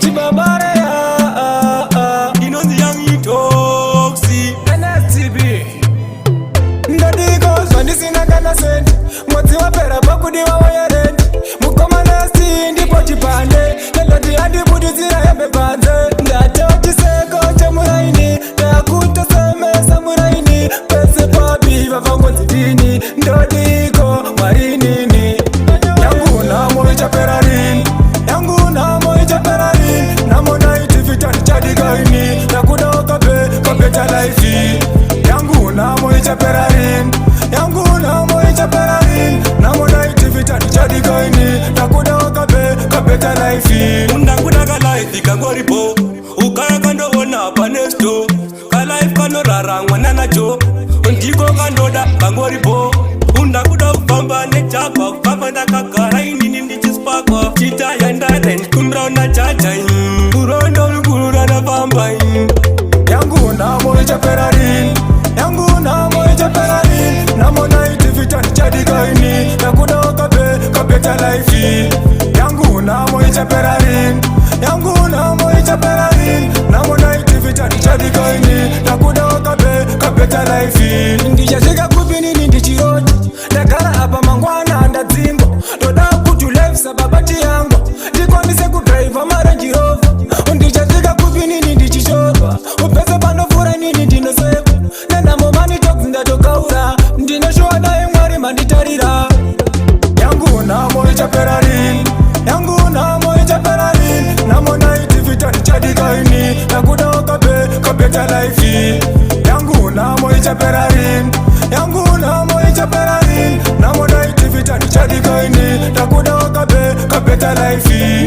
chibabare inonzi yangu itoksi NSTB ndadiko zvandisina kana sendi mwedzi wapera pakudiwa wayerenti mukoma nesti ndipo chipande ndoti andibudidzira hembe panze ndatochiseko chemuraini ndakutosemesa muraini pese pabi vavangonzi dini ndodiko mwarinini yangu namo ichapera rini yangu namo ichapera rini namo naitivitani chadikaini ndakuda kapeta laifi yangu namo ichapera rini yangu namo ichapera rini namo naitivitani chadikaini ndakuda kapeta laifi undakuda kalaifi kangoripo ukaya kandoona panesto kalaifi kanorara mwana nacho ndiko kandoda kangoripo undakuda kufamba nechakwa kufamba ndakagara inini ndichispakwa chitayandaten kumrauna chatai kuronda ulikurura nafamba yangu namo ichapera rini yangu namo ichapera rini namo naitivitani chadikaini ndakuda kapeta laifi yangu namo ichapera rini yangu namo ichapera rini namo naitivitani chadikaini ndakuda kapeta laifi ndichasvika kupinini ndichiroti ndagara apa mangwana ndadzingwa ndoda kuti life sababati yangu ndikwanise kudhraivha marenji rova ndichasvika kupinini ndichichorwa upese panofura inini ndinosepa nenhamo manitoks ndatokaura ndinoshuwa dai mwari manditarira yangu namo ichapera rini yangu namo ichapera rini namo naitivitani chadikaini ndakuda kapeta laifi yangu namo ichapera rini yangu namo ichapera rini namo naitivitani chadikaini ndakuda kapeta laifi